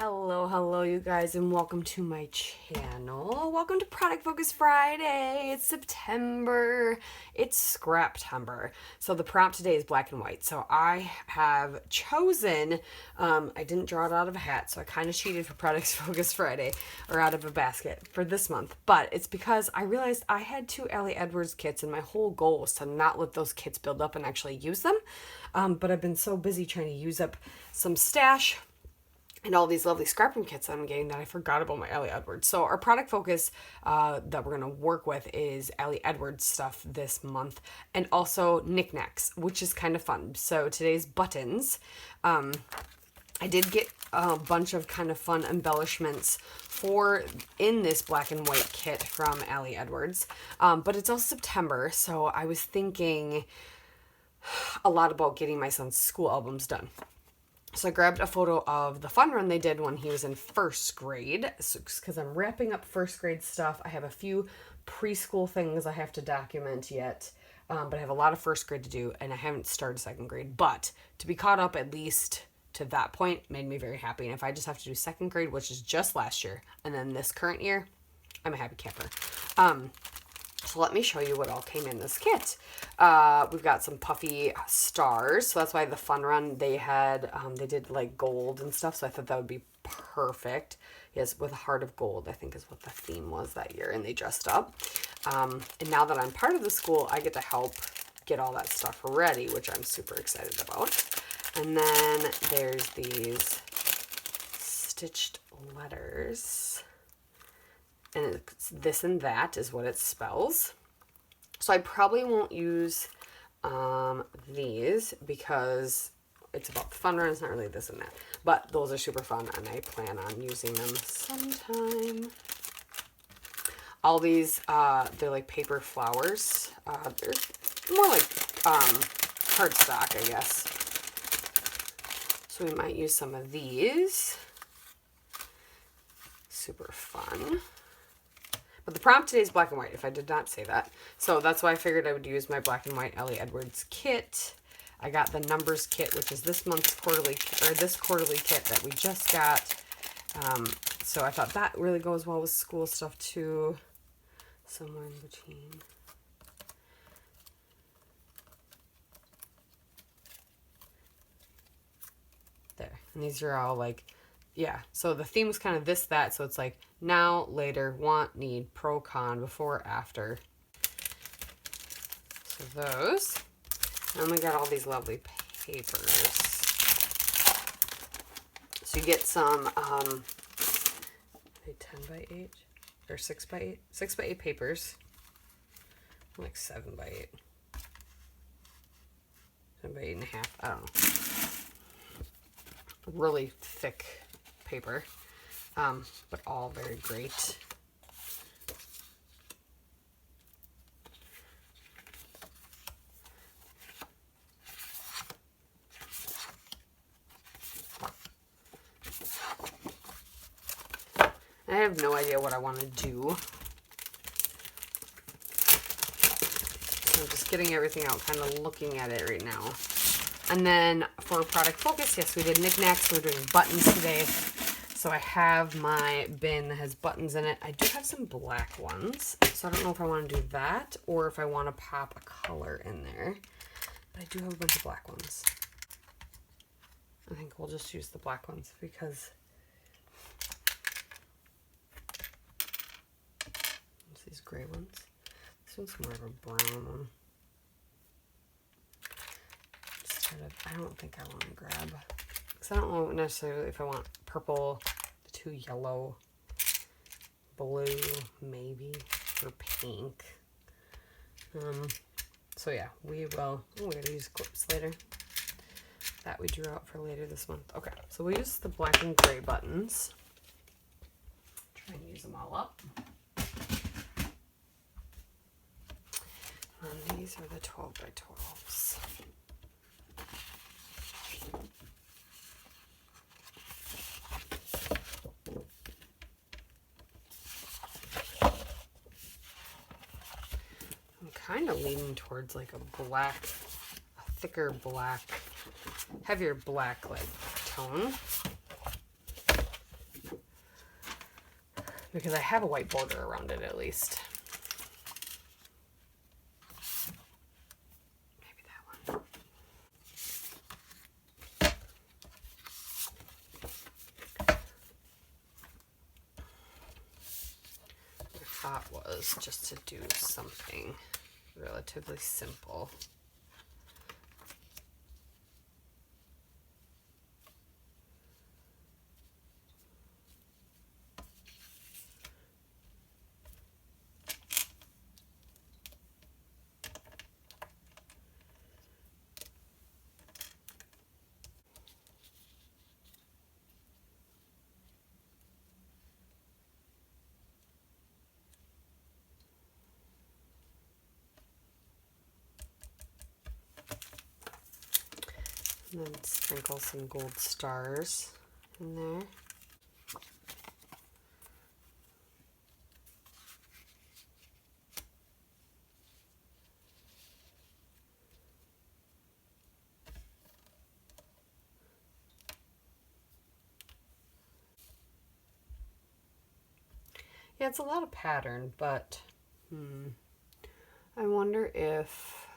Hello, you guys, and welcome to my channel. Welcome to Product Focus Friday. It's September. It's Scraptember. So the prompt today is black and white. So I have chosen, I didn't draw it out of a hat, so I kind of cheated for Product Focus Friday, or out of a basket for this month. But it's because I realized I had 2 Allie Edwards kits, and my whole goal was to not let those kits build up and actually use them. But I've been so busy trying to use up some stash and all these lovely scrapping kits I'm getting that I forgot about my Allie Edwards. So our product focus that we're going to work with is Allie Edwards stuff this month, and also Knickknacks, which is kind of fun. So today's buttons, I did get a bunch of kind of fun embellishments in this black and white kit from Allie Edwards, but it's also September, so I was thinking a lot about getting my son's school albums done. So I grabbed a photo of the fun run they did when he was in first grade, because I'm wrapping up first grade stuff. I have a few preschool things I have to document yet, but I have a lot of first grade to do, and I haven't started second grade. But to be caught up at least to that point made me very happy. And if I just have to do second grade, which is just last year, and then this current year, I'm a happy camper. So let me show you what all came in this kit. We've got some puffy stars. So that's why the fun run they had, they did like gold and stuff. So I thought that would be perfect. Yes, with a heart of gold, I think is what the theme was that year. And they dressed up. And now that I'm part of the school, I get to help get all that stuff ready, which I'm super excited about. And then there's these stitched letters. And it's this and that is what it spells. So I probably won't use these because it's about the fun run. It's not really this and that. But those are super fun, and I plan on using them sometime. All these, they're like paper flowers. They're more like cardstock, I guess. So we might use some of these. Super fun. But the prompt today is black and white, if I did not say that. So that's why I figured I would use my black and white Allie Edwards kit. I got the numbers kit, which is this month's quarterly kit that we just got. So I thought that really goes well with school stuff too. Somewhere in between. There. And these are all like, yeah, so the theme was kind of this, that, so it's like now, later, want, need, pro, con, before, after. So those. And we got all these lovely papers. So you get some, 10 by 8, or 6 by 8? 6 by 8 papers. Like 7 by 8. 7 by 8.5, I don't know. Really thick paper, but all very great. I have no idea what I want to do. I'm just getting everything out, kind of looking at it right now. And then for product focus, yes, we did Knickknacks. We're doing buttons today. So I have my bin that has buttons in it. I do have some black ones. So I don't know if I want to do that or if I want to pop a color in there. But I do have a bunch of black ones. I think we'll just use the black ones because there's these gray ones. This one's more of a brown one. I don't think I want to grab, because I don't know necessarily if I want purple, the 2 yellow, blue, maybe, or pink. So yeah, we will, we gotta use clips later. That we drew out for later this month. Okay, so we use the black and gray buttons. Try and use them all up. And these are the 12 by 12s. Kind of leaning towards like a black, a thicker black, heavier black like tone. because I have a white border around it at least. Maybe that one. My thought was just to do something relatively simple. And then sprinkle some gold stars in there. Yeah, it's a lot of pattern, but I wonder if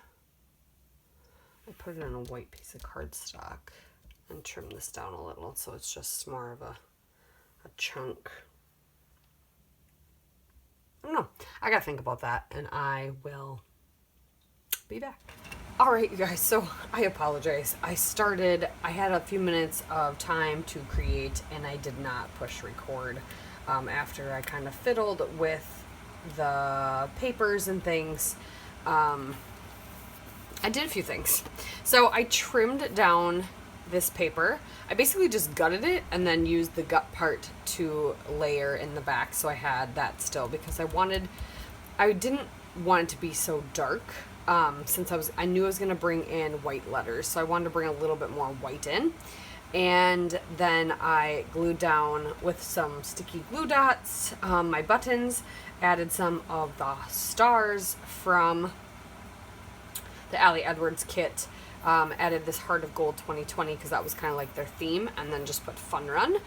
I put it on a white piece of cardstock and trim this down a little so it's just more of a chunk. I don't know. I gotta think about that, and I will be back. All right, you guys, so I apologize. I had a few minutes of time to create, and I did not push record after I kind of fiddled with the papers and things. I did a few things. So I trimmed down this paper. I basically just gutted it and then used the gut part to layer in the back, so I had that still, because I didn't want it to be so dark, since I knew I was going to bring in white letters, so I wanted to bring a little bit more white in. And then I glued down with some sticky glue dots my buttons, added some of the stars from the Allie Edwards kit, added this Heart of Gold 2020 because that was kind of like their theme, and then just put Fun Run.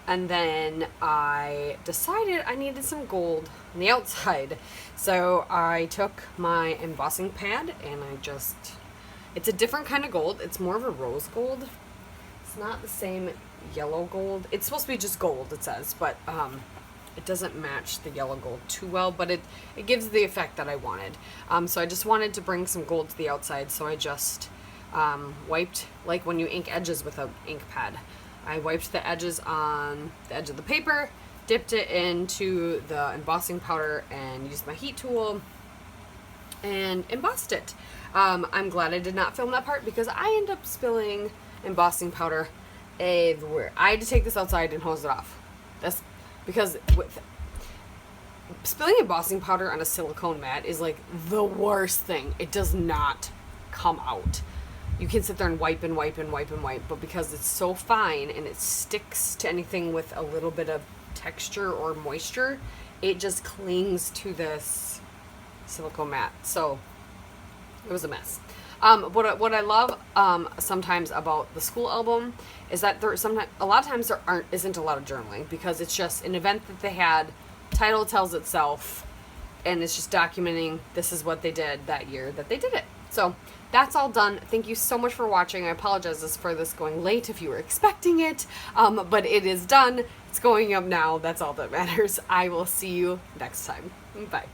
And then I decided I needed some gold on the outside. So I took my embossing pad and it's a different kind of gold. It's more of a rose gold. It's not the same yellow gold. It's supposed to be just gold, it says, but it doesn't match the yellow gold too well, but it gives the effect that I wanted. So I just wanted to bring some gold to the outside, so I just wiped, like when you ink edges with an ink pad. I wiped the edges on the edge of the paper, dipped it into the embossing powder, and used my heat tool and embossed it. I'm glad I did not film that part because I ended up spilling embossing powder everywhere. I had to take this outside and hose it off. That's because spilling embossing powder on a silicone mat is like the worst thing. It does not come out. You can sit there and wipe and wipe and wipe and wipe, but because it's so fine and it sticks to anything with a little bit of texture or moisture, it just clings to this silicone mat. So it was a mess. What I love sometimes about the school album is that a lot of times there isn't a lot of journaling, because it's just an event that they had, title tells itself, and it's just documenting this is what they did that year that they did it. So that's all done. Thank you so much for watching. I apologize for this going late if you were expecting it, but it is done. It's going up now. That's all that matters. I will see you next time. Bye.